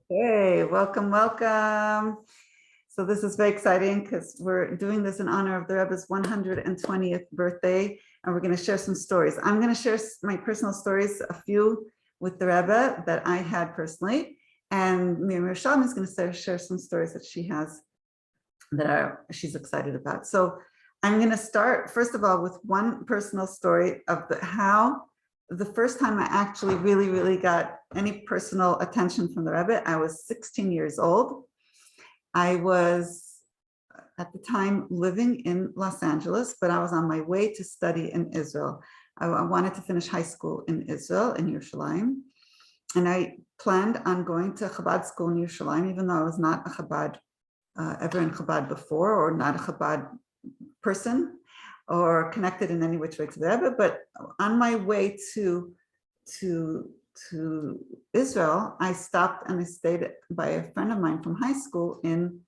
Hey, welcome, welcome. So this is very exciting because we're doing this in honor of the Rebbe's 120th birthday, and we're going to share some stories. I'm going to share my personal stories, a few with the Rebbe that I had personally, and Miriam Sham is going to share some stories that she has that she's excited about. So I'm going to start, first of all, with one personal story of how the first time I actually really got any personal attention from the Rebbe. I was 16 years old. I was at the time living in Los Angeles, but I was on my way to study in Israel. I wanted to finish high school in Israel, in Yerushalayim. And I planned on going to Chabad school in Yerushalayim, even though I was not a Chabad, ever in Chabad before, or not a Chabad person, or connected in any which way to the Rebbe. But on my way to Israel, I stopped and I stayed by a friend of mine from high school in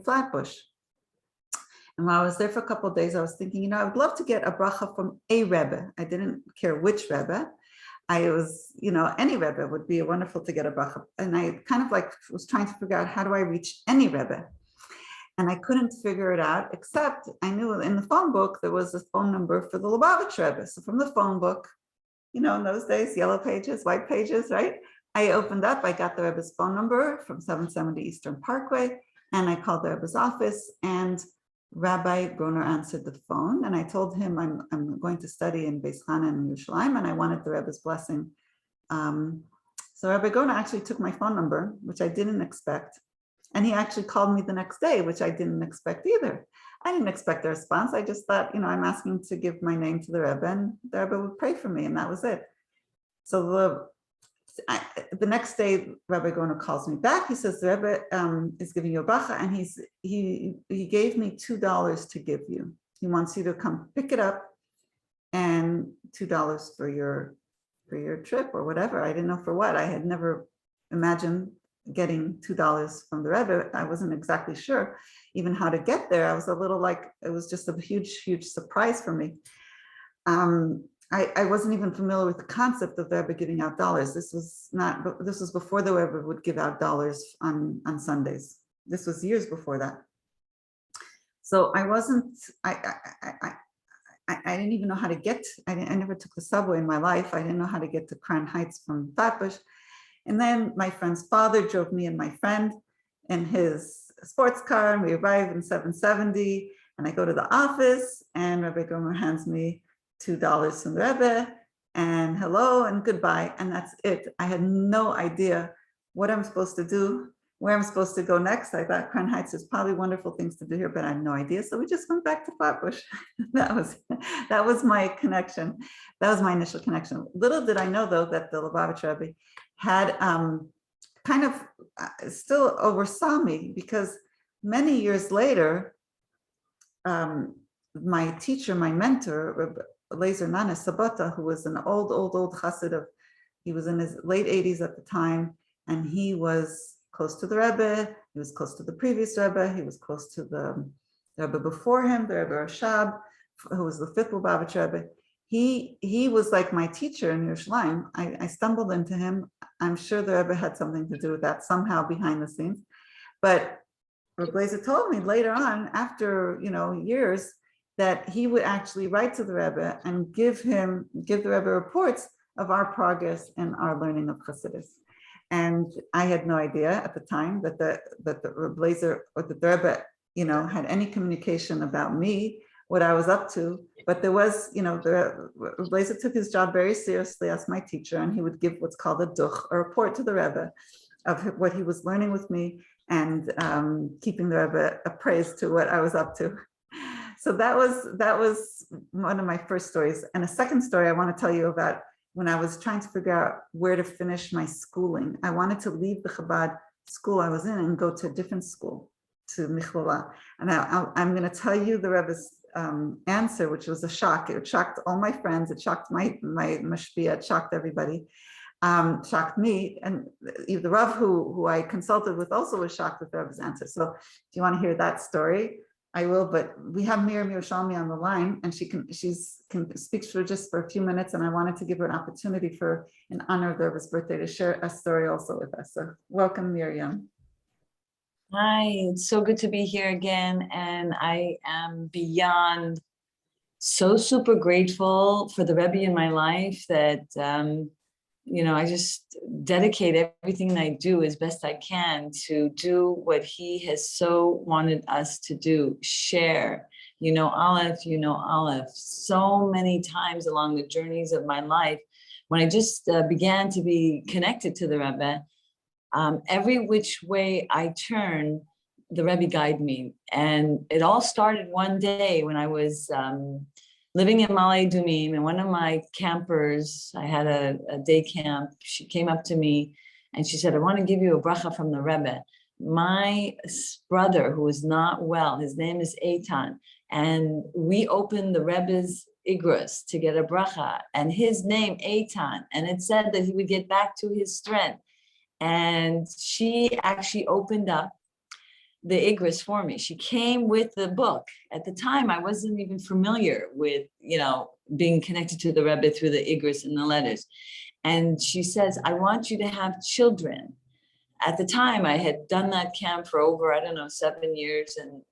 Flatbush. And while I was there for a couple of days, I was thinking, I would love to get a bracha from a Rebbe. I didn't care which Rebbe. I was, any Rebbe would be wonderful to get a bracha. And I kind of was trying to figure out, how do I reach any Rebbe? And I couldn't figure it out, except I knew in the phone book, there was a phone number for the Lubavitcher Rebbe. So from the phone book, in those days, yellow pages, white pages, right? I opened up, I got the Rebbe's phone number from 770 Eastern Parkway, and I called the Rebbe's office, and Rabbi Gruner answered the phone, and I told him I'm going to study in Beis Chana in Yerushalayim, and I wanted the Rebbe's blessing. So Rabbi Gruner actually took my phone number, which I didn't expect. And he actually called me the next day, which I didn't expect either. I didn't expect a response. I just thought, I'm asking to give my name to the Rebbe, and the Rebbe would pray for me, and that was it. So the next day, Rabbi Gruner calls me back. He says, the Rebbe is giving you a bracha, and he gave me $2 to give you. He wants you to come pick it up, and $2 for your trip or whatever. I didn't know for what. I had never imagined getting $2 from the Rebbe. I wasn't exactly sure even how to get there. I was a little it was just a huge surprise for me. I wasn't even familiar with the concept of the Rebbe giving out dollars. This was before the Rebbe would give out dollars on Sundays. This was years before that. So I didn't even know how to get, I never took the subway in my life. I didn't know how to get to Crown Heights from Flatbush. And then my friend's father drove me and my friend in his sports car, and we arrived in 770, and I go to the office, and Rabbi Gomer hands me $2 from the Rebbe, and hello and goodbye, and that's it. I had no idea what I'm supposed to do, where I'm supposed to go next. I thought Crown Heights is probably wonderful things to do here, but I had no idea. So we just went back to Flatbush. that was my connection. That was my initial connection. Little did I know, though, that the Lubavitcher Rebbe had kind of still oversaw me, because many years later, my teacher, my mentor, Lezer Nana Sabata, who was an old chassid he was in his late 80s at the time, and he was close to the Rebbe, he was close to the previous Rebbe, he was close to the Rebbe before him, the Rebbe Rashab, who was the fifth Lubavitcher Rebbe. He was like my teacher in Yerushalayim. I stumbled into him. I'm sure the Rebbe had something to do with that somehow behind the scenes. But Rabbi Blazer told me later on, after years, that he would actually write to the Rebbe and give the Rebbe reports of our progress and our learning of Chassidus. And I had no idea at the time that the Rabbi Blazer or the Rebbe, had any communication about me, what I was up to. But there was, the Blazer took his job very seriously as my teacher, and he would give what's called a duch, a report to the Rebbe of what he was learning with me, and keeping the Rebbe appraised to what I was up to. So that was one of my first stories. And a second story I want to tell you about when I was trying to figure out where to finish my schooling. I wanted to leave the Chabad school I was in and go to a different school, to Michlala. And I'm going to tell you the Rebbe's answer, which was a shock. It shocked all my friends. It shocked my mashpia. It shocked everybody. Shocked me. And the Rav who I consulted with also was shocked with the Rebbe's answer. So do you want to hear that story? I will, but we have Miriam Yerushalmi on the line, and she can speak for just for a few minutes, and I wanted to give her an opportunity for, in honor of the Rebbe's birthday, to share a story also with us. So welcome, Miriam. Hi, it's so good to be here again, and I am beyond so super grateful for the Rebbe in my life that I just dedicate everything I do as best I can to do what he has so wanted us to do, share. Aleph, so many times along the journeys of my life, when I just began to be connected to the Rebbe, every which way I turn, the Rebbe guided me. And it all started one day when I was living in Ma'ale Adumim, and one of my campers, I had a day camp, she came up to me and she said, I want to give you a bracha from the Rebbe. My brother, who is not well, his name is Eitan, and we opened the Rebbe's Igros to get a bracha, and his name, Eitan, and it said that he would get back to his strength. And she actually opened up the Igros for me. She came with the book. At the time, I wasn't even familiar with, being connected to the Rebbe through the Igros and the letters. And she says, I want you to have children. At the time, I had done that camp for over, 7 years and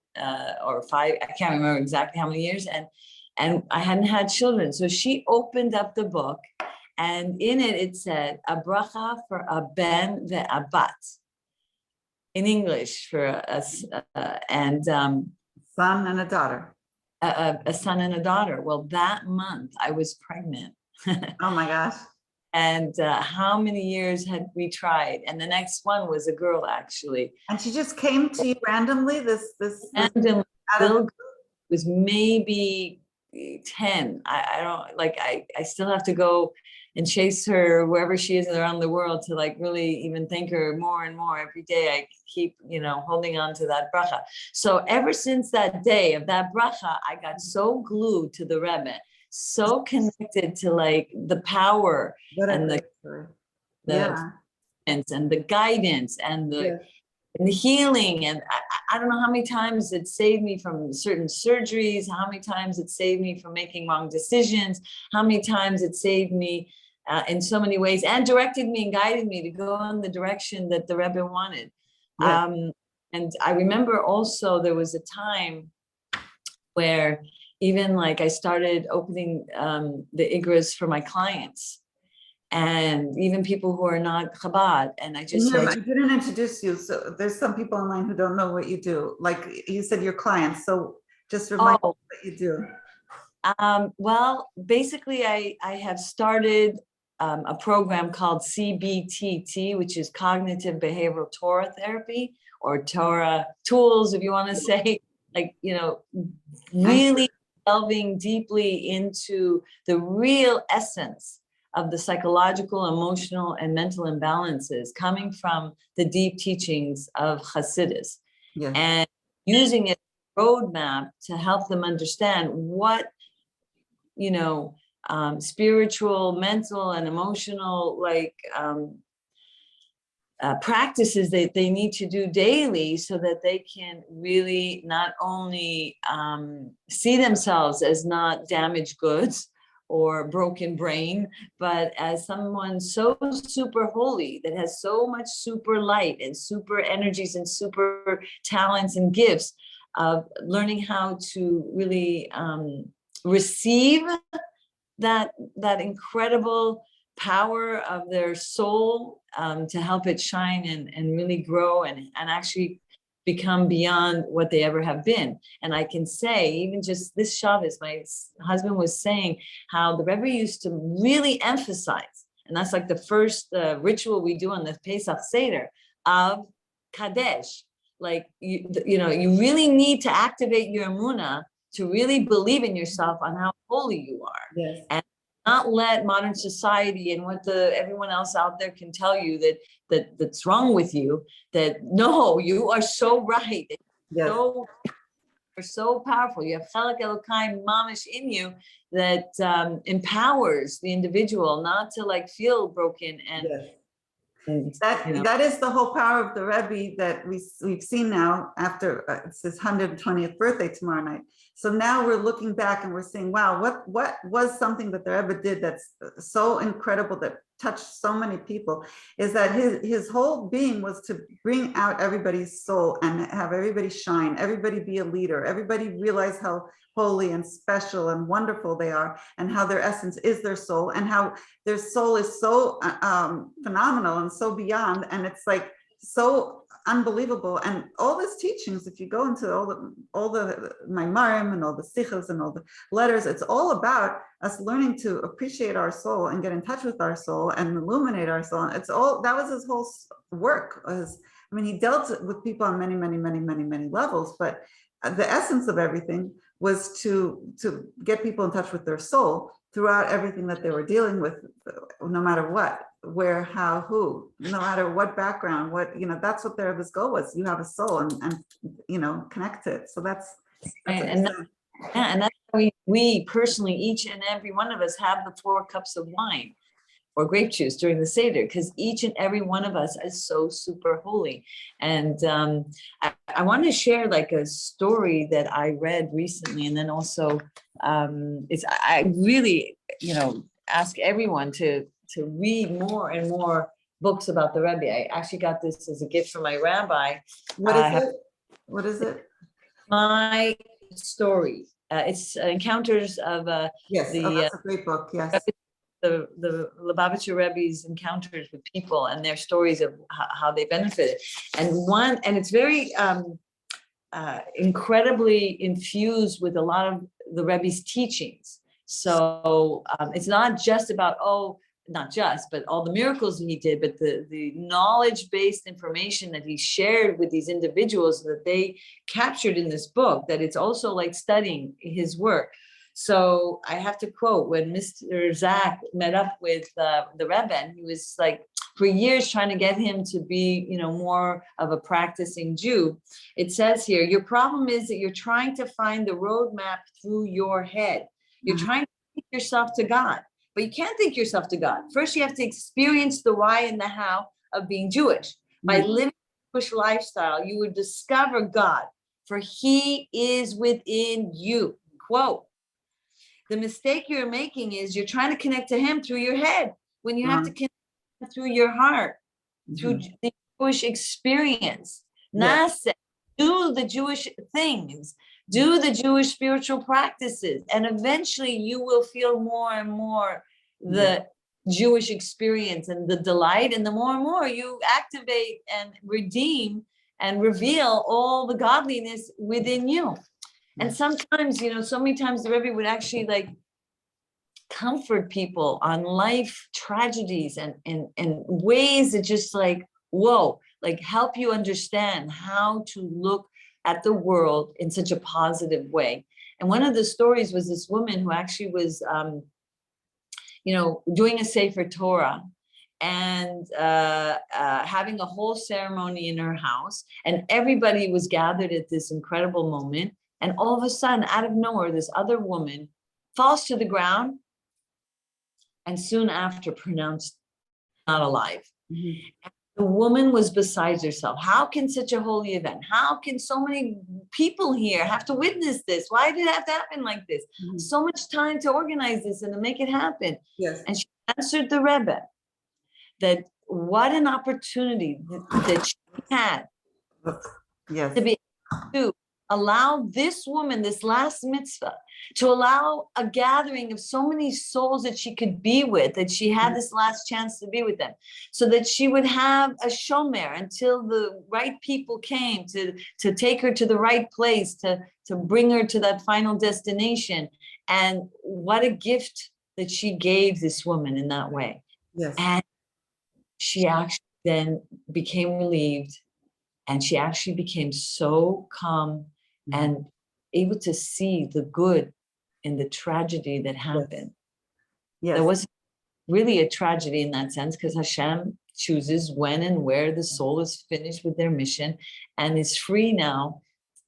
or 5, I can't remember exactly how many years. And I hadn't had children. So she opened up the book, and in it said, a bracha for a ben ve'abat. In English, for us, Son and a daughter. A son and a daughter. Well, that month I was pregnant. Oh my gosh. And how many years had we tried? And the next one was a girl, actually. And she just came to you randomly, this randomly, little girl was maybe 10. I don't, I still have to go and chase her wherever she is around the world to really even thank her more and more every day. I keep, holding on to that bracha. So ever since that day of that bracha, I got so glued to the Rebbe, so connected to the power and the guidance and the healing. And I don't know how many times it saved me from certain surgeries, how many times it saved me from making wrong decisions, how many times it saved me in so many ways, and directed me and guided me to go in the direction that the Rebbe wanted. And I remember also there was a time where even I started opening the Igros for my clients, and even people who are not Chabad. And I just I didn't introduce you, so there's some people online who don't know what you do. Like you said, your clients. So just remind me what you do. Well, basically, I have started a program called CBTT, which is Cognitive Behavioral Torah Therapy, or Torah Tools, if you want to say, really delving deeply into the real essence of the psychological, emotional, and mental imbalances coming from the deep teachings of Hasidus, and using it as a roadmap to help them understand what, spiritual, mental, and emotional, practices that they need to do daily so that they can really not only see themselves as not damaged goods or broken brain, but as someone so super holy that has so much super light and super energies and super talents and gifts of learning how to really receive that incredible power of their soul to help it shine and really grow and actually become beyond what they ever have been. And I can say, even just this Shabbos, my husband was saying how the Rebbe used to really emphasize, and that's the first ritual we do on the Pesach Seder of Kadesh. You really need to activate your emunah to really believe in yourself on how holy you are. And not let modern society and what everyone else out there can tell you that's wrong with you, that no, you are so right. You're so powerful. You have Chelek Elokai Mamish in you that empowers the individual not to feel broken and And, That is the whole power of the Rebbe that we've seen now after it's his 120th birthday tomorrow night. So now we're looking back and we're saying, wow, what was something that the Rebbe did that's so incredible, that touched so many people, is that his whole being was to bring out everybody's soul and have everybody shine, everybody be a leader, everybody realize how holy and special and wonderful they are, and how their essence is their soul, and how their soul is so phenomenal and so beyond, and it's like so unbelievable. And all these teachings, if you go into all the Maimarim and all the Sichos and all the letters, it's all about us learning to appreciate our soul and get in touch with our soul and illuminate our soul. It's all, that was his whole work. I mean, he dealt with people on many levels, but the essence of everything was to get people in touch with their soul throughout everything that they were dealing with, no matter what, where, how, who, no matter what background, what, that's what their goal was. You have a soul and connect it. So that's and that's why we personally, each and every one of us, have the 4 cups of wine or grape juice during the Seder, because each and every one of us is so super holy. And I want to share like a story that I read recently, and then also I really, ask everyone to read more and more books about the Rebbe. I actually got this as a gift from my rabbi. What is it? My story. It's Encounters of yes, that's a great book. Yes. The Lubavitcher Rebbe's encounters with people and their stories of how they benefited. And it's very incredibly infused with a lot of the Rebbe's teachings. So it's not just about, but all the miracles he did, but the knowledge-based information that he shared with these individuals that they captured in this book, that it's also like studying his work. So I have to quote, when Mr. Zach met up with the Rebbe, and he was like, for years trying to get him to be, more of a practicing Jew. It says here, your problem is that you're trying to find the roadmap through your head. You're trying to think yourself to God, but you can't think yourself to God. First, you have to experience the why and the how of being Jewish. By living a Jewish lifestyle, you would discover God, for he is within you. Quote. The mistake you're making is you're trying to connect to him through your head, when you have to connect through your heart, through the Jewish experience. Nasa, do the Jewish things, do the Jewish spiritual practices, and eventually you will feel more and more the Jewish experience and the delight, and the more and more you activate and redeem and reveal all the godliness within you. And sometimes, so many times the Rebbe would actually like comfort people on life tragedies and ways that just like, whoa, like help you understand how to look at the world in such a positive way. And one of the stories was this woman who actually was, doing a Sefer Torah and having a whole ceremony in her house, and everybody was gathered at this incredible moment. And all of a sudden, out of nowhere, this other woman falls to the ground and soon after pronounced not alive. The woman was beside herself. How can such a holy event? How can so many people here have to witness this? Why did it have to happen like this? So much time to organize this and to make it happen. Yes. And she answered the Rebbe that what an opportunity that she had to be able to allow this woman, this last mitzvah, to allow a gathering of so many souls that she could be with, that she had this last chance to be with them, so that she would have a shomer until the right people came to take her to the right place, to bring her to that final destination. And what a gift that she gave this woman in that way. Yes. And she actually then became relieved, and she actually became so calm and able to see the good in the tragedy that happened. Yes. There was really a tragedy in that sense, because Hashem chooses when and where the soul is finished with their mission and is free now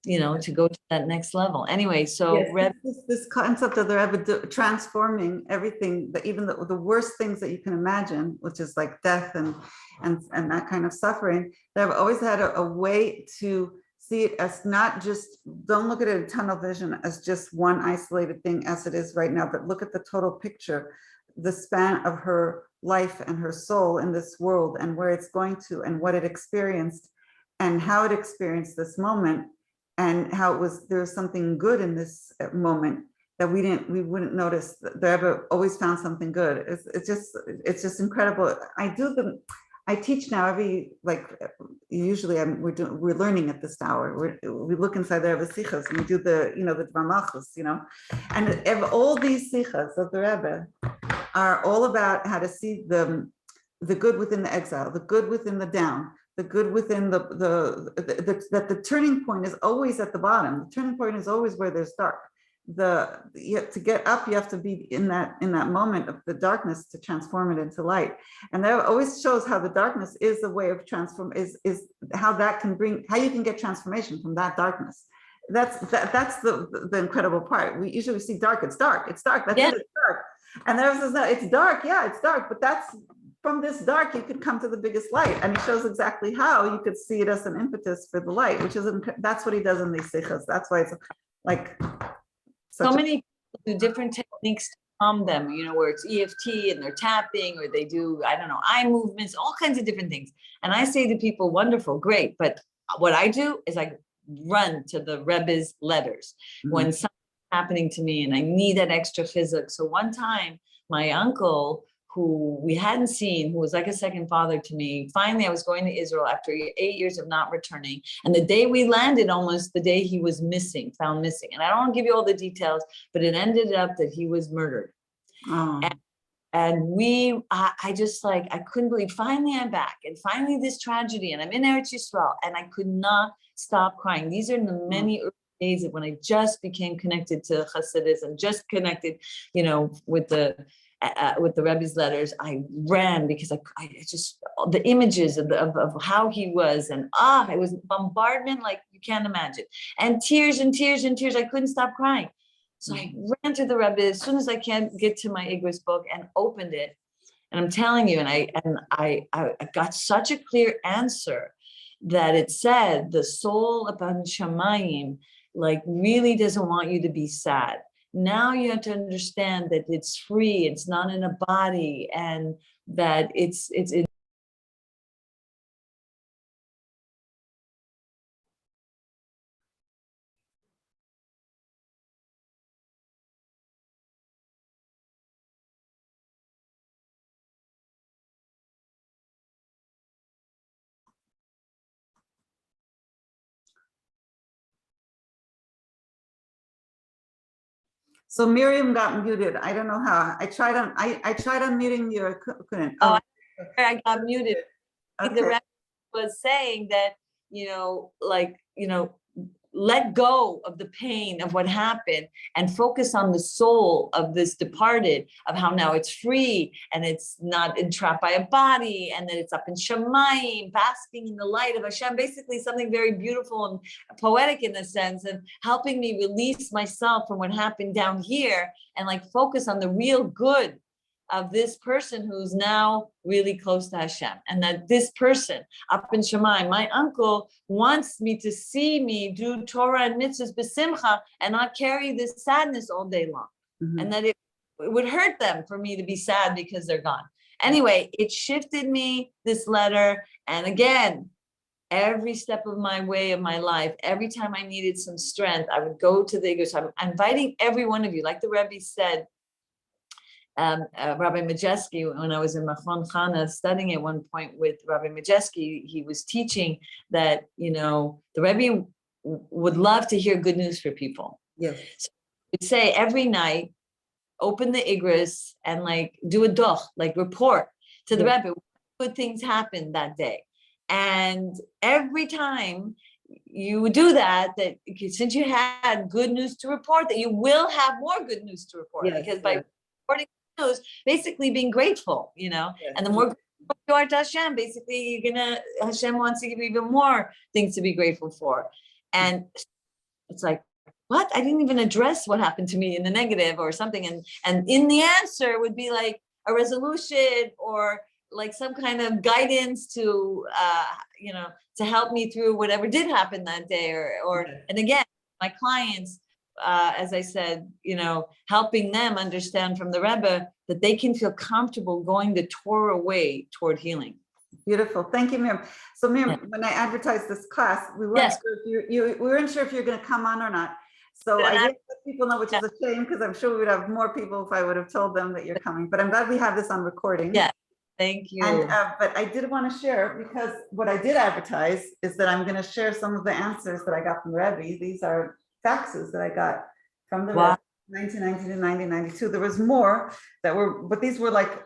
to go to that next level. Anyway, so Yes, this concept of the Rebbe transforming everything, even the worst things that you can imagine, which is like death and that kind of suffering, they've always had a way to see it as not just, don't look at it in tunnel vision as just one isolated thing as it is right now, but look at the total picture, the span of her life and her soul in this world and where it's going to and what it experienced and how it experienced this moment. And how it was, there was something good in this moment that we wouldn't notice. The Rebbe always found something good. It's just incredible. I teach now usually we're learning at this hour. We look inside the Rebbe sichas and we do the Dvar Malchus, and all these sichas of the Rebbe are all about how to see the good within the exile, the good within the down, the good within that the turning point is always at the bottom. The turning point is always where there's dark. To get up, you have to be in that moment of the darkness to transform it into light. And that always shows how the darkness is a way of is how you can get transformation from that darkness. That's the incredible part. We usually see dark, it's dark, that's it, it's dark. And there says, no, it's dark, yeah, it's dark, but that's from this dark, you could come to the biggest light. And he shows exactly how you could see it as an impetus for the light, that's what he does in these sichas. That's why it's like so many people do different techniques to calm them, where it's EFT and they're tapping, or they do, I don't know, eye movements, all kinds of different things. And I say to people, wonderful, great. But what I do is I run to the Rebbe's letters when something's happening to me and I need that extra physics. So one time, my uncle, who we hadn't seen, who was like a second father to me. Finally, I was going to Israel after 8 years of not returning. And the day we landed, almost the day he was found missing. And I don't want to give you all the details, but it ended up that he was murdered. Oh. And I just I couldn't believe, finally I'm back. And finally this tragedy, and I'm in Eretz Yisrael, and I could not stop crying. These are the many early days when I just became connected to Chassidus and just connected, with the Rebbe's letters. I ran because I just, the images of how he was, and it was bombardment like you can't imagine, and tears and tears and tears. I couldn't stop crying. So I ran to the Rebbe as soon as I can get to my Igros book and opened it. And I'm telling you, and I got such a clear answer that it said the soul upon Shamayim really doesn't want you to be sad. Now you have to understand that it's free, it's not in a body, and that it's So Miriam got muted. I don't know how. I tried unmuting you. I couldn't. Oh, I got muted. Okay. The Rebbe was saying that, let go of the pain of what happened and focus on the soul of this departed, of how now it's free and it's not entrapped by a body, and that it's up in Shamayim, basking in the light of Hashem, basically something very beautiful and poetic in the sense of helping me release myself from what happened down here and focus on the real good of this person who's now really close to Hashem, and that this person up in Shamayim, my uncle, wants me to see me do Torah and mitzvahs b'simcha and not carry this sadness all day long, and that it would hurt them for me to be sad because they're gone. Anyway, it shifted me, this letter, and again, every step of my way of my life, every time I needed some strength, I would go to the Igros. So I'm inviting every one of you, like the Rebbe said, Rabbi Majeski, when I was in Machon Chana studying at one point with Rabbi Majeski, he was teaching that, the Rebbe would love to hear good news for people. Yes. So he'd say every night, open the Igros and do a doch, report to the Rebbe, what good things happened that day. And every time you would do that since you had good news to report, that you will have more good news to report, because by reporting news, basically being grateful, and the more grateful you are to Hashem, basically Hashem wants to give you even more things to be grateful for. And it's like, what? I didn't even address what happened to me in the negative or something. And in the answer would be like a resolution or like some kind of guidance to, to help me through whatever did happen that day. And again, my clients, as I said, helping them understand from the Rebbe that they can feel comfortable going the Torah way toward healing. Beautiful. Thank you, Miriam. So Miriam, when I advertised this class, we weren't sure if we weren't sure if you're going to come on or not. So I didn't let people know, which is a shame, because I'm sure we would have more people if I would have told them that you're coming. But I'm glad we have this on recording. Yeah. Thank you. And, but I did want to share, because what I did advertise is that I'm going to share some of the answers that I got from the Rebbe. These are faxes that I got from the Rebbe, 1990 to 1992. There was more that were, but these were like,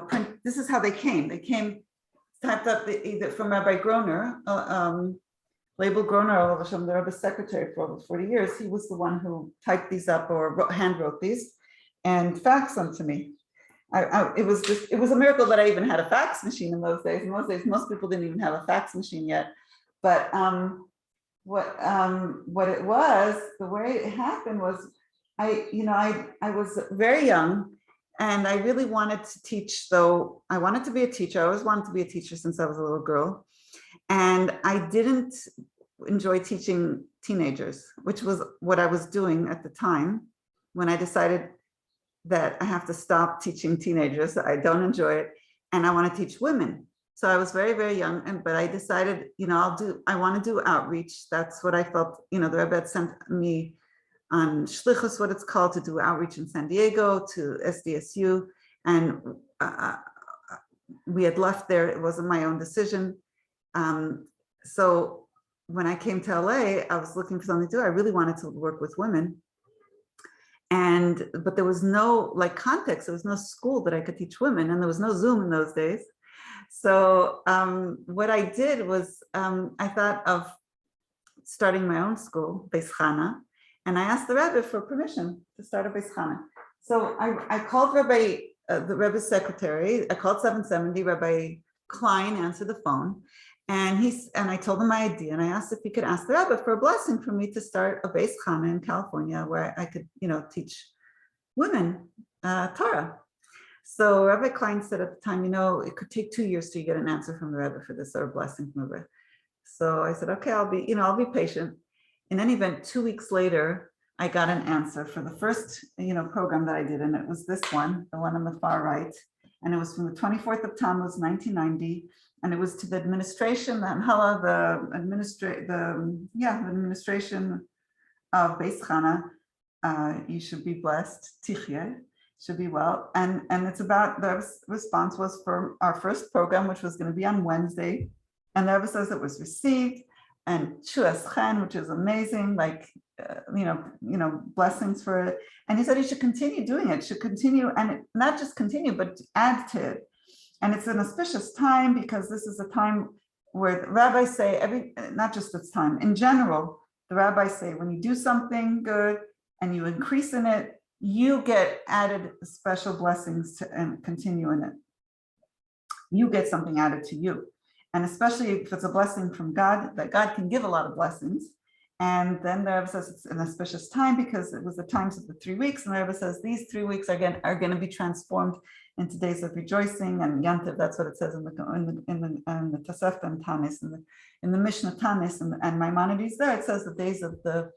print. This is how they came. They came typed up either from Rabbi Groner, labeled Groner, the Rebbe's secretary for over 40 years. He was the one who typed these up or hand wrote these and faxed them to me. It was a miracle that I even had a fax machine in those days. In those days, most people didn't even have a fax machine yet. But what it was, the way it happened was, I was very young, and I really wanted to teach. Though I wanted to be a teacher. I always wanted to be a teacher since I was a little girl, and I didn't enjoy teaching teenagers, which was what I was doing at the time when I decided that I have to stop teaching teenagers. I don't enjoy it, and I want to teach women. So I was very, very young, but I decided, I want to do outreach. That's what I felt. The Rebbe had sent me on Shlichus, what it's called, to do outreach in San Diego to SDSU, and we had left there. It wasn't my own decision. So when I came to LA, I was looking for something to do. I really wanted to work with women. But there was no context. There was no school that I could teach women, and there was no Zoom in those days. So what I did was I thought of starting my own school, Beis Chana, and I asked the Rebbe for permission to start a Beis Chana. So I called the Rebbe's secretary. I called 770. Rabbi Klein answered the phone, and I told him my idea, and I asked if he could ask the Rebbe for a blessing for me to start a Beis Chana in California where I could, teach women Torah. So Rabbi Klein said at the time, it could take 2 years to get an answer from the Rebbe for this, or a blessing from the Rebbe. So I said, okay, I'll be patient. In any event, 2 weeks later, I got an answer for the first, program that I did, and it was this one, the one on the far right, and it was from the 24th of Tammuz, 1990, and it was to the administration, the administration of Beis Chana. You should be blessed, Tichye, should be well, and it's about, the response was for our first program, which was going to be on Wednesday, and the Rebbe says it was received, and Shuas Chen, which is amazing, blessings for it. And he said he should continue doing it, and not just continue, but add to it. And it's an auspicious time, because this is a time where the rabbis say, not just this time, in general, the rabbis say, when you do something good and you increase in it, you get added special blessings and continue in it. You get something added to you. And especially if it's a blessing from God, that God can give a lot of blessings. And then the Rebbe says it's an auspicious time because it was the times of the 3 weeks. And the Rebbe says these 3 weeks are going to be transformed into days of rejoicing and Yantiv. That's what it says in the Tosefta and Tanis, in the Mishnah Tanis and Maimonides. There it says the days of the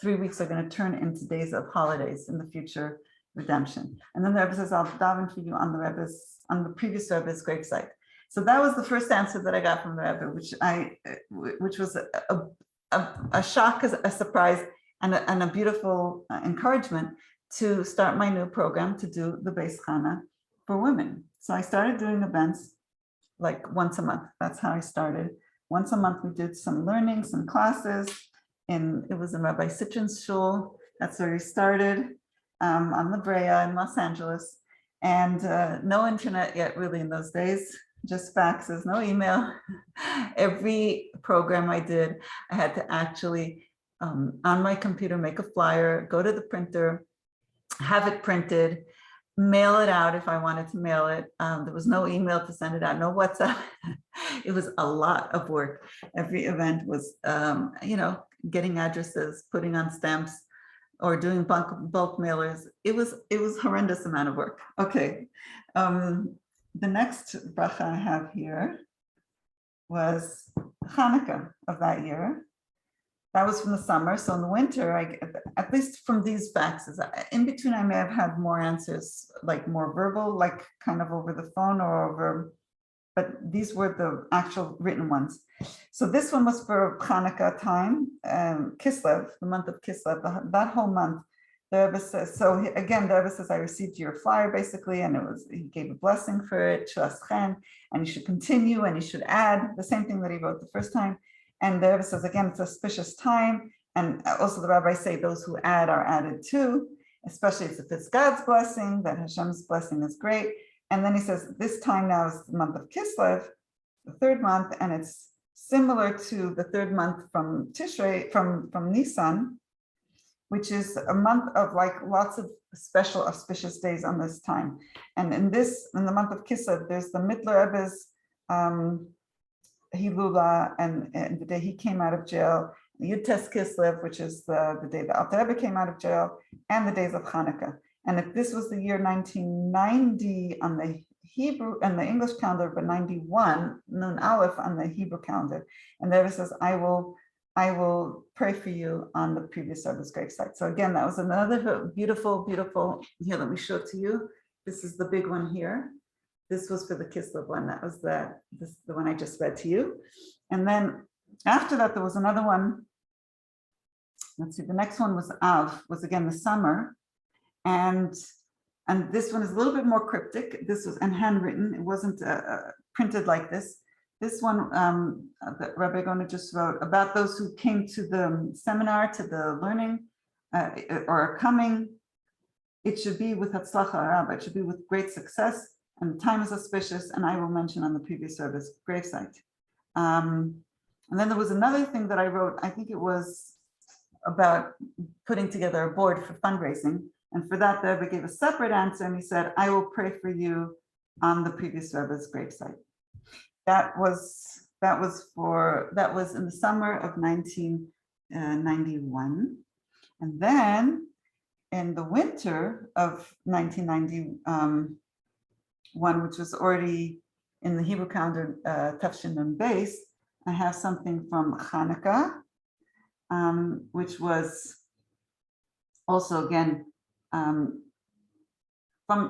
3 weeks are going to turn into days of holidays in the future redemption. And then the Rebbe says, I'll daven for you on the previous Rebbe's gravesite. So that was the first answer that I got from the Rebbe, which was a shock, a surprise, and a beautiful encouragement to start my new program to do the Beis Chana for women. So I started doing events like once a month. That's how I started. Once a month we did some learning, some classes, and it was in Rabbi Sitchin's shul. That's where we started on La Brea in Los Angeles, and no internet yet really in those days. Just faxes, no email. Every program I did, I had to actually, on my computer, make a flyer, go to the printer, have it printed, mail it out if I wanted to mail it. There was no email to send it out, no WhatsApp. It was a lot of work. Every event was, getting addresses, putting on stamps, or doing bulk mailers. It was horrendous amount of work. Okay, the next bracha I have here was Hanukkah of that year. That was from the summer. So in the winter, at least from these faxes, in between I may have had more answers, like more verbal, like kind of over the phone or over, but these were the actual written ones. So this one was for Hanukkah time, Kislev, the month of Kislev, that whole month. The Rebbe says, so again, the Rebbe says, I received your flyer basically, and he gave a blessing for it, and you should continue and you should add the same thing that he wrote the first time. And the Rebbe says, again, it's auspicious time. And also the rabbis say those who add are added too, especially if it's God's blessing, that Hashem's blessing is great. And then he says, this time now is the month of Kislev, the third month, and it's similar to the third month from Tishrei, from Nisan, which is a month of like lots of special auspicious days on this time. And in the month of Kislev, there's the Mittler Rebbe's Hilula, and the day he came out of jail, the Yud Kislev, which is the day the Alter Rebbe came out of jail, and the days of Hanukkah. And if this was the year 1990 on the Hebrew and the English calendar, but 91 Nun Aleph on the Hebrew calendar, and there it says, I will pray for you on the previous Rebbe's gravesite. So again, that was another beautiful, beautiful. Here, let me show it to you. This is the big one here. This was for the Kislev one. That was the one I just read to you. And then after that, there was another one. Let's see. The next one was Av. Was again the summer, and this one is a little bit more cryptic. This was handwritten. It wasn't printed like this. This one, the Rabbi Gona just wrote about those who came to the seminar, to the learning, or are coming. It should be with Hatzlacha Rabba. It should be with great success, and the time is auspicious. And I will mention on the previous service gravesite. And then there was another thing that I wrote. I think it was about putting together a board for fundraising. And for that, the Rebbe gave a separate answer, and he said, I will pray for you on the previous Rebbe's gravesite. That was in the summer of 1991. And then in the winter of 1991, which was already in the Hebrew calendar, Tafshin and Beis, I have something from Hanukkah, which was also again from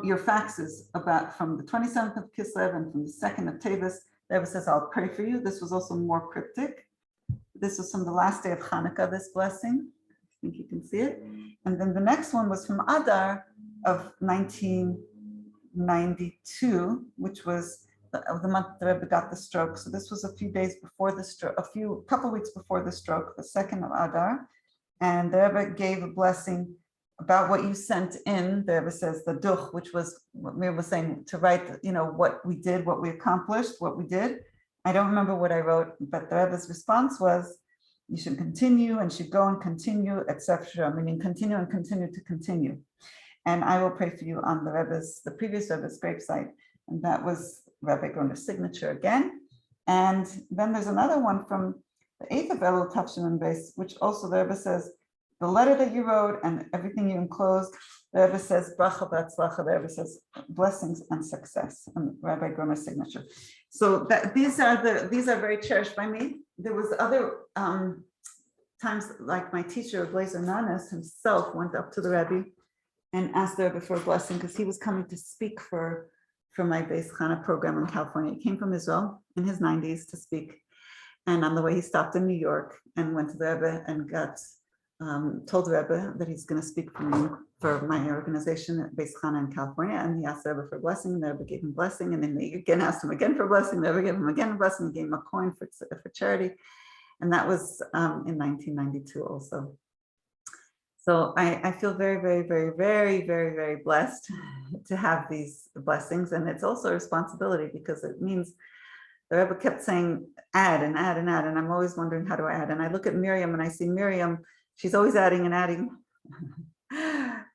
your faxes from the 27th of Kislev and from the 2nd of Tevis. The Rebbe says, I'll pray for you. This was also more cryptic. This was from the last day of Hanukkah, this blessing. I think you can see it. And then the next one was from Adar of 1992, which was the month the Rebbe got the stroke. So this was a few days before the stroke, couple weeks before the stroke, the 2nd of Adar. And the Rebbe gave a blessing about what you sent in. The Rebbe says the duch, which was what Mir was saying, to write, what we did, what we accomplished, what we did. I don't remember what I wrote, but the Rebbe's response was, you should continue and should go and continue, etc. Meaning continue and continue to continue. And I will pray for you on the previous Rebbe's gravesite. And that was Rabbi Groner's signature again. And then there's another one from the 8th of Elul Tafshin and Beis, which also the Rebbe says, the letter that you wrote and everything you enclosed, the Rebbe says, bracha b'atzlacha, the Rebbe says, blessings and success, and Rabbi Groner's signature. So these are very cherished by me. There was other times, like my teacher, Blazer Nanas himself, went up to the Rebbe and asked the Rebbe for a blessing because he was coming to speak for my Beis Chana program in California. He came from Israel in his 90s to speak. And on the way, he stopped in New York and went to the Rebbe and told the Rebbe that he's going to speak for me, for my organization at Beis Chana in California. And he asked the Rebbe for a blessing, and the Rebbe gave him a blessing. And then he again asked him again for a blessing. The Rebbe gave him again a blessing, gave him a coin for charity. And that was in 1992 also. So I feel very, very, very, very, very, very blessed to have these blessings. And it's also a responsibility because it means the Rebbe kept saying, add and add and add. And I'm always wondering, how do I add? And I look at Miriam and I see Miriam, she's always adding and adding.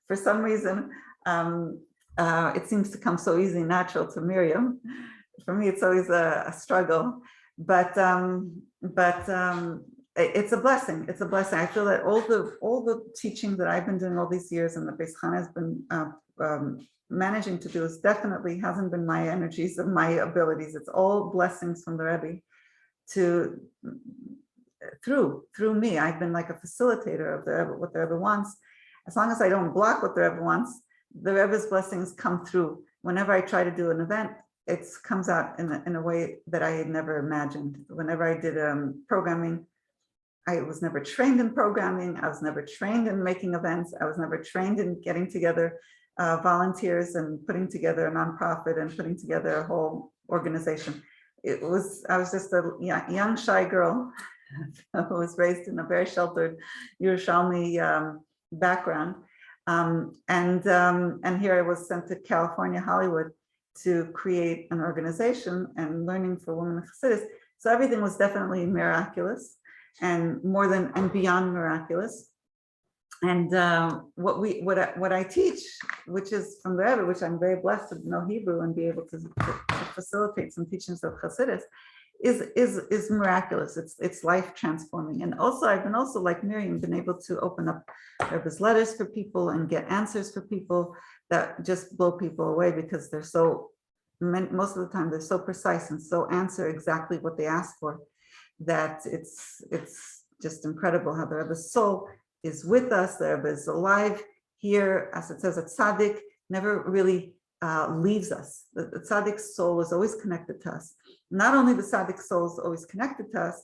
For some reason, it seems to come so easy, natural to Miriam. For me, it's always a struggle. But it's a blessing. It's a blessing. I feel that all the teaching that I've been doing all these years and the Beis Chana has been managing to do is definitely hasn't been my energies and my abilities. It's all blessings from the Rebbe to through me. I've been like a facilitator of the Rebbe, what the Rebbe wants. As long as I don't block what the Rebbe wants, the Rebbe's blessings come through. Whenever I try to do an event, it comes out in a way that I had never imagined. Whenever I did programming, I was never trained in programming. I was never trained in making events. I was never trained in getting together volunteers and putting together a nonprofit and putting together a whole organization. I was just a young, shy girl who was raised in a very sheltered Yerushalmi background. And here I was sent to California, Hollywood, to create an organization and learning for women of Chassidus. So everything was definitely miraculous and more than and beyond miraculous. And what I teach, which is from the Rebbe, which I'm very blessed to know Hebrew and be able to facilitate some teachings of Chassidus, is miraculous. It's life transforming. And also I've been also like Miriam been able to open up Rebbe's letters for people and get answers for people that just blow people away because they're so most of the time they're so precise and so answer exactly what they ask for that it's just incredible how the Rebbe's soul is with us. The Rebbe is alive here, as it says at Tzaddik, never really leaves us. The Tzaddik's soul is always connected to us. Not only the Tzaddik's soul is always connected to us,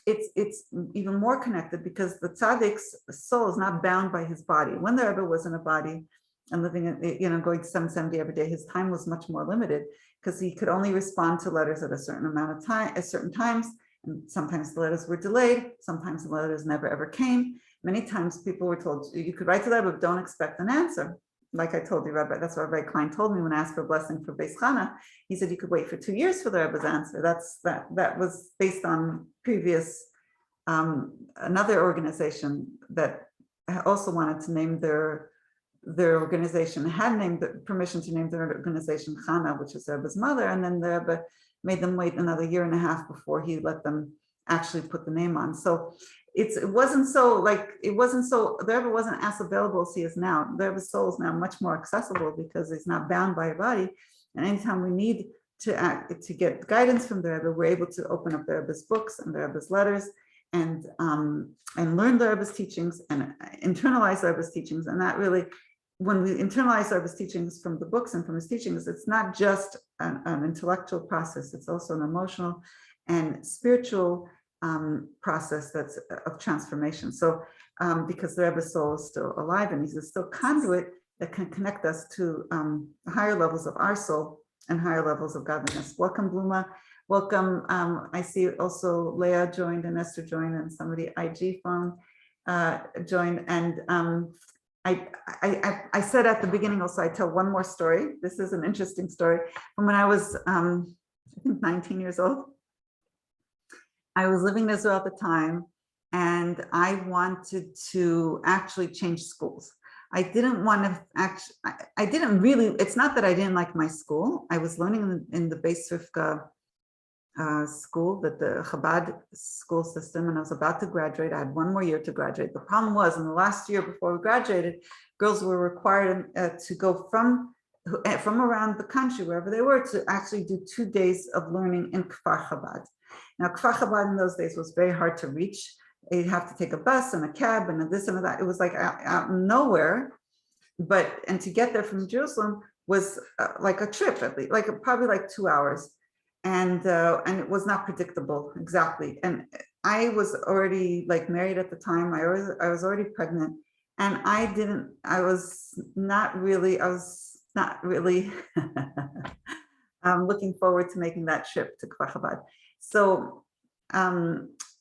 it's even more connected because the Tzaddik's soul is not bound by his body. When the Rebbe was in a body and living in, going to 770 every day, his time was much more limited because he could only respond to letters at a certain amount of time, at certain times. And sometimes the letters were delayed. Sometimes the letters never ever came. Many times people were told, you could write to the Rebbe, but don't expect an answer. Like I told you, Rebbe, that's what Rabbi Klein told me when I asked for a blessing for Beis Chana. He said you could wait for 2 years for the Rebbe's answer. That was based on previous, another organization that also wanted to name their organization, had named the permission to name their organization Chana, which is the Rebbe's mother, and then the Rebbe made them wait another 1.5 years before he let them actually put the name on. So the Rebbe wasn't as available as he is now. The Rebbe's soul is now much more accessible because he's not bound by a body. And anytime we need to get guidance from the Rebbe, we're able to open up the Rebbe's books and the Rebbe's letters and learn the Rebbe's teachings and internalize the Rebbe's teachings. And that really, when we internalize the Rebbe's teachings from the books and from his teachings, it's not just an intellectual process, it's also an emotional and spiritual process that's of transformation. So because the Rebbe's soul is still alive and he's a still conduit that can connect us to higher levels of our soul and higher levels of godliness. Welcome, Bluma. Welcome. I see also Leah joined and Esther joined and somebody IG phone joined. And I said at the beginning also, I tell one more story. This is an interesting story from when I was I think 19 years old. I was living in Israel at the time, and I wanted to actually change schools. I didn't want to actually, I didn't really, it's not that I didn't like my school. I was learning in the Beis Rivka school, the Chabad school system, and I was about to graduate. I had 1 more year to graduate. The problem was in the last year before we graduated, girls were required to go from around the country, wherever they were, to actually do 2 days of learning in Kfar Chabad. Now, Kfar Chabad in those days was very hard to reach. You'd have to take a bus and a cab and a this and a that. It was like out nowhere. And to get there from Jerusalem was like a trip, at least, probably like 2 hours. And it was not predictable exactly. And I was already married at the time. I was already pregnant, and I was not really looking forward to making that trip to Kfar Chabad. So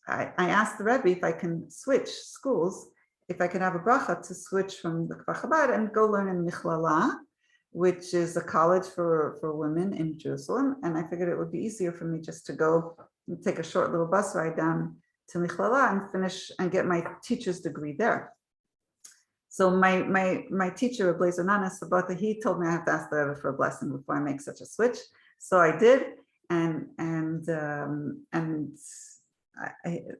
I asked the Rebbe if I can switch schools, if I could have a bracha to switch from the Kfar Chabad and go learn in Michlala, which is a college for women in Jerusalem. And I figured it would be easier for me just to go and take a short little bus ride down to Michlala and finish and get my teacher's degree there. So my teacher, Blazer Nanas Sabata, he told me I have to ask the Rebbe for a blessing before I make such a switch. So I did, and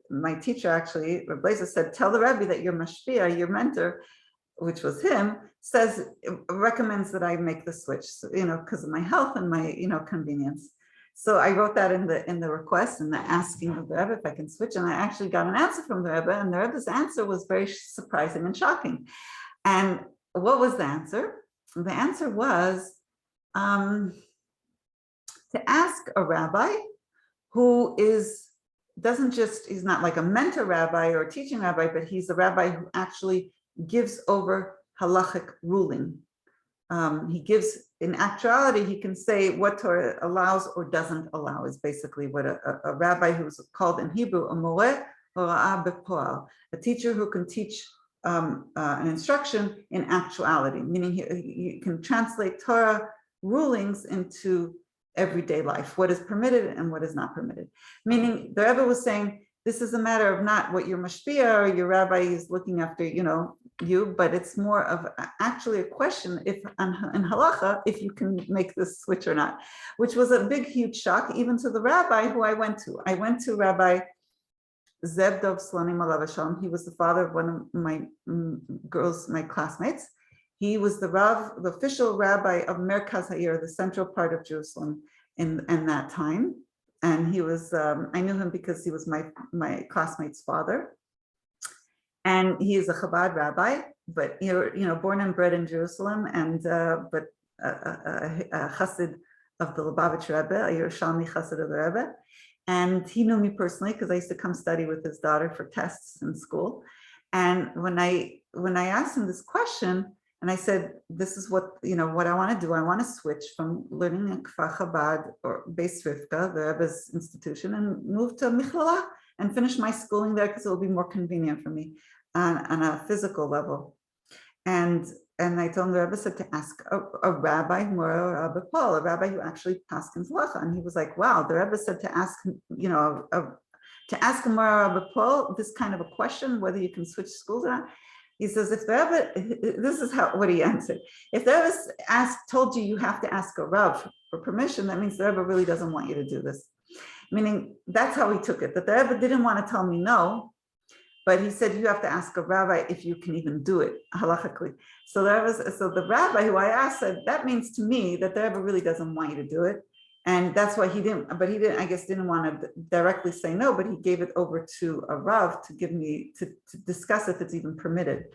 my teacher actually, Rebbe Blazer, said, tell the Rebbe that your mashpia, your mentor, which was him, recommends that I make the switch, so, because of my health and my, convenience. So I wrote that in the request and the asking of the Rebbe if I can switch, and I actually got an answer from the Rebbe, and the Rebbe's answer was very surprising and shocking. And what was the answer? The answer was to ask a rabbi who he's not like a mentor rabbi or a teaching rabbi, but he's a rabbi who actually gives over halachic ruling. He gives, in actuality, he can say what Torah allows or doesn't allow, is basically what a rabbi who's called in Hebrew a moreh hora'ah bepo'al, a teacher who can teach an instruction in actuality, meaning he can translate Torah rulings into everyday life, what is permitted and what is not permitted. Meaning the Rebbe was saying, this is a matter of not what your mashpia or your rabbi is looking after, you, but it's more of actually a question if in halacha, if you can make this switch or not, which was a big, huge shock, even to the rabbi who I went to. I went to Rabbi Zeb Dov Slonim alav hashalom. He was the father of one of my my classmates. He was the official rabbi of Merkaz Ha'ir, the central part of Jerusalem in that time. And he was, I knew him because he was my classmate's father. And he is a Chabad rabbi, but born and bred in Jerusalem, and but a chassid of the Lubavitcher Rebbe, a Yerushalmi chassid of the Rebbe. And he knew me personally because I used to come study with his daughter for tests in school. And when I asked him this question, and I said, this is what I want to do. I want to switch from learning in Kfar Chabad or Beis Rivka, the Rebbe's institution, and move to Michlala and finish my schooling there because it will be more convenient for me on a physical level. And I told him the Rebbe said to ask a rabbi, Rabbi Paul, a rabbi who actually paskins halacha. And he was like, wow, the Rebbe said to ask, to ask a Rabbi Paul this kind of a question, whether you can switch schools or not. He says, if the Rebbe, this is what he answered. If the Rebbe told you have to ask a Rav for permission, that means the Rebbe really doesn't want you to do this. Meaning, that's how he took it, that the Rebbe didn't want to tell me no, but he said, you have to ask a rabbi if you can even do it, halachically. So the rabbi who I asked said, that means to me that the Rebbe really doesn't want you to do it. And that's why he didn't want to directly say no, but he gave it over to a Rav to give me, to discuss if it's even permitted.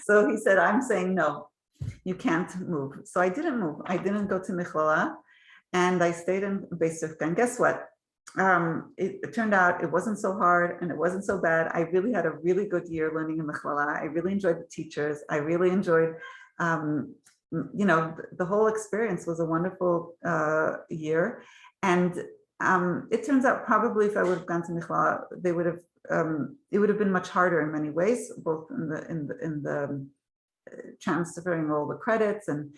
So he said, I'm saying no, you can't move. So I didn't move. I didn't go to Michlala, and I stayed in Beis Rivka. And guess what? It turned out it wasn't so hard and it wasn't so bad. I really had a really good year learning in Michlala. I really enjoyed the teachers. I really enjoyed the whole experience was a wonderful year. And it turns out probably if I would have gone to Michlala, they would have it would have been much harder in many ways, both in the transferring all the credits, and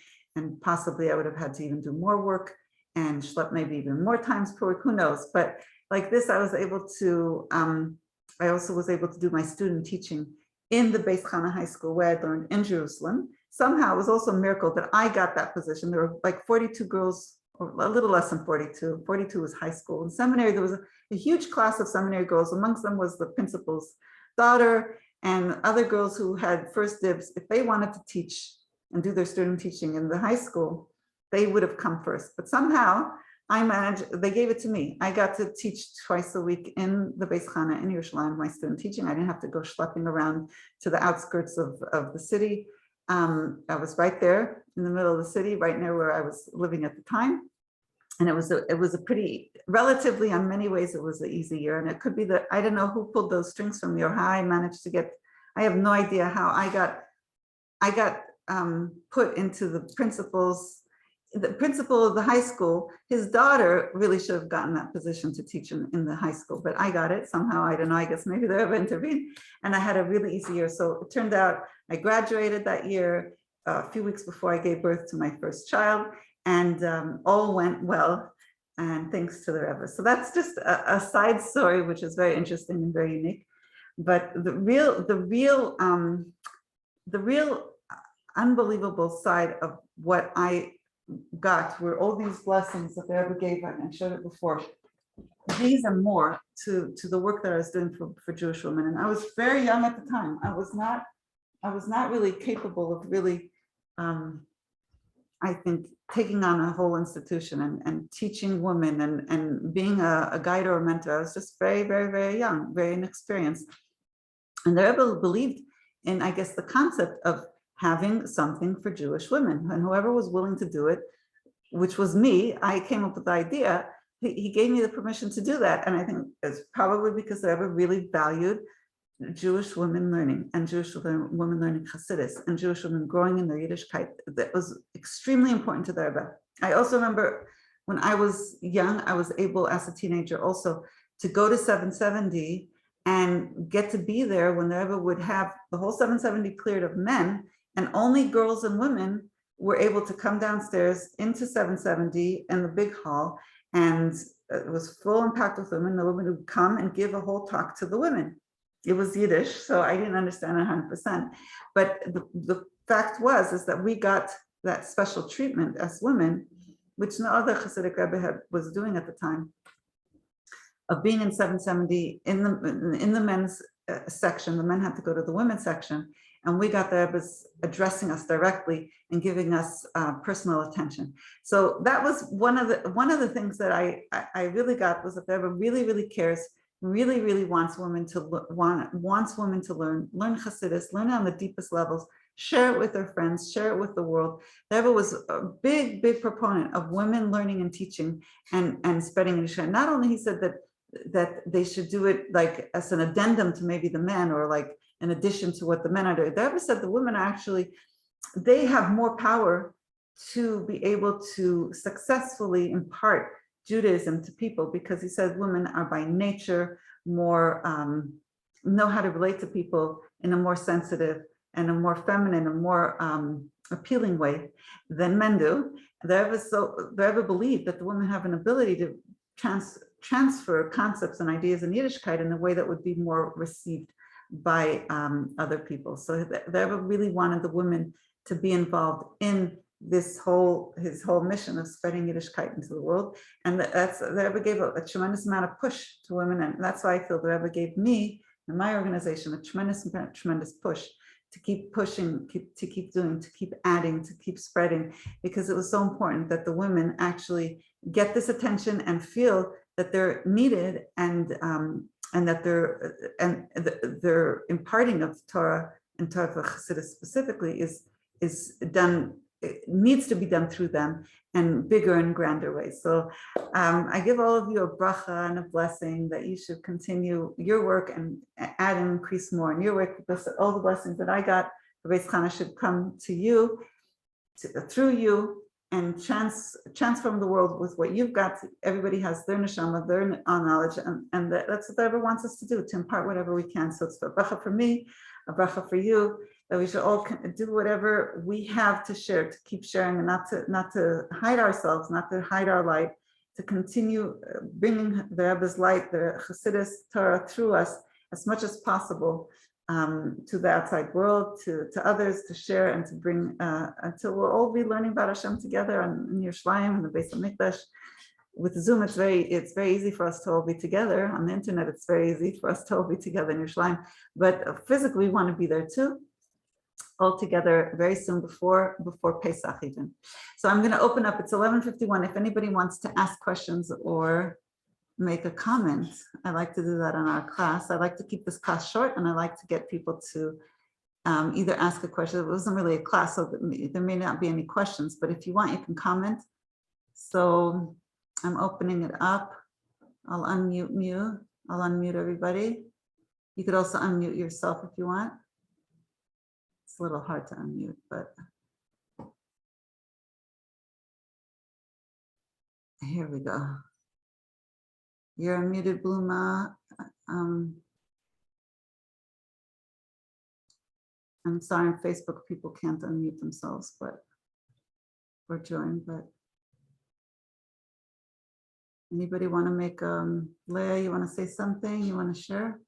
possibly I would have had to even do more work and schlep maybe even more times per week, who knows. But like this, I was able to, I also was able to do my student teaching in the Beis Chana High School where I learned in Jerusalem. Somehow it was also a miracle that I got that position. There were like 42 girls, or a little less than 42. 42 was high school. In seminary, there was a huge class of seminary girls. Amongst them was the principal's daughter and other girls who had first dibs. If they wanted to teach and do their student teaching in the high school, they would have come first. But somehow I managed, they gave it to me. I got to teach twice a week in the Beis Chana in Yerushalayim, my student teaching. I didn't have to go schlepping around to the outskirts of the city. I was right there in the middle of the city, right near where I was living at the time. And it was a pretty, relatively, in many ways, it was an easy year. And it could be that, I don't know who pulled those strings from me or how I managed to get, I have no idea how I got put into the principal of the high school. His daughter really should have gotten that position to teach in the high school, but I got it somehow. I don't know, I guess maybe they have intervened, and I had a really easy year. So it turned out I graduated that year a few weeks before I gave birth to my first child, and all went well, and thanks to the Rebbe. So that's just a side story, which is very interesting and very unique. But the real unbelievable side of what I got were all these blessings that the Rebbe gave, and I showed it before. these and more to the work that I was doing for Jewish women. And I was very young at the time. I was not really capable of really, I think, taking on a whole institution and teaching women and being a guide or a mentor. I was just very, very, very young, very inexperienced. And the Rebbe believed in, I guess, the concept of having something for Jewish women. And whoever was willing to do it, which was me, I came up with the idea. He gave me the permission to do that. And I think it's probably because the Rebbe really valued Jewish women learning and Jewish women learning Hasidus and Jewish women growing in their Yiddishkeit. That was extremely important to the Rebbe. I also remember when I was young, I was able as a teenager also to go to 770 and get to be there when the Rebbe would have the whole 770 cleared of men, and only girls and women were able to come downstairs into 770 in the big hall, and it was full and packed with women. The women would come and give a whole talk to the women. It was Yiddish, so I didn't understand 100%. But the fact is that we got that special treatment as women, which no other Hasidic Rebbe was doing at the time, of being in 770 in the men's section. The men had to go to the women's section, and we got the Rebbe's addressing us directly and giving us personal attention. So that was one of the things that I really got, was that the Rebbe really, really cares, really, really wants women to learn Hasidus, learn on the deepest levels, share it with their friends, share it with the world. The Rebbe was a big, big proponent of women learning and teaching and spreading Yiddish. Not only he said that they should do it like as an addendum to maybe the men, or like in addition to what the men are doing. The Rebbe said the women are actually, they have more power to be able to successfully impart Judaism to people, because he said women are by nature more, know how to relate to people in a more sensitive and a more feminine, a more appealing way than men do. The Rebbe believed that the women have an ability to transfer concepts and ideas in Yiddishkeit in a way that would be more received by other people. So the Rebbe really wanted the women to be involved in his whole mission of spreading Yiddishkeit into the world. And the Rebbe gave a tremendous amount of push to women. And that's why I feel the Rebbe gave me and my organization a tremendous push to keep pushing, to keep doing, to keep adding, to keep spreading, because it was so important that the women actually get this attention and feel that they're needed, and that they're imparting of Torah and Torah for Chassidus specifically is done. It needs to be done through them in bigger and grander ways. So I give all of you a bracha and a blessing that you should continue your work and add and increase more in your work, because all the blessings that I got for Beis Chana should come to you, through you, and transform the world with what you've got. Everybody has their neshama, their knowledge, and that's what the Rebbe wants us to do, to impart whatever we can. So it's a bracha for me, a bracha for you, that we should all do whatever we have to share, to keep sharing, and not to hide ourselves, not to hide our light, to continue bringing the Rebbe's light, the Chassidus Torah through us as much as possible to the outside world, to others, to share and to bring, until we'll all be learning about Hashem together in Yerushalayim and the Beis HaMikdash. With Zoom, it's very easy for us to all be together. On the internet, it's very easy for us to all be together in Yerushalayim. But physically, we want to be there too, all together very soon before Pesach even. So I'm going to open up. It's 11:51. If anybody wants to ask questions or make a comment, I like to do that in our class. I like to keep this class short, and I like to get people to either ask a question. It wasn't really a class, so there may not be any questions, but if you want, you can comment. So I'm opening it up. I'll unmute you. I'll unmute everybody. You could also unmute yourself if you want. It's a little hard to unmute, but here we go. You're unmuted, Bluma. I'm sorry, on Facebook, people can't unmute themselves, but or join. But anybody want to make Leah? You want to say something? You want to share?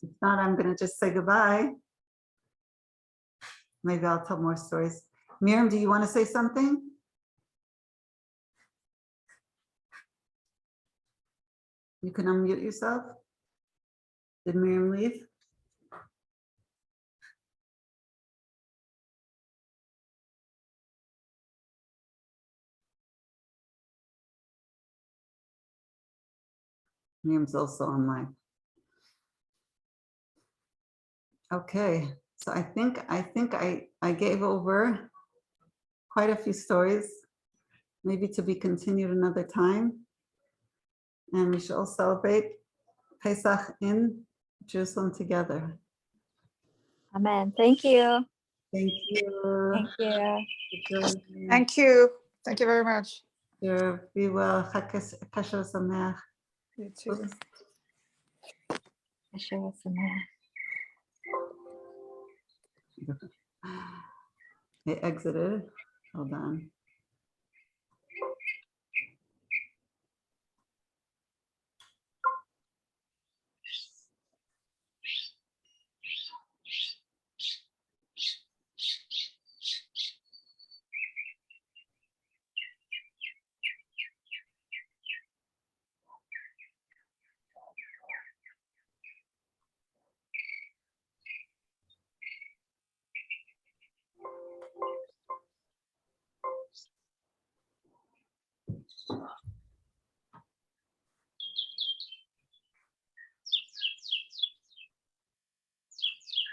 If not, I'm going to just say goodbye. maybe I'll tell more stories. Miriam, do you want to say something? You can unmute yourself. Did Miriam leave? Miriam's also online. Okay, so I think I gave over quite a few stories, maybe to be continued another time. And we should all celebrate Pesach in Jerusalem together. Amen. Thank you. Thank you. Thank you. Thank you. Thank you very much. Be well. Kasher Sameach. You too. Yeshua Sameach. They exited. Hold on.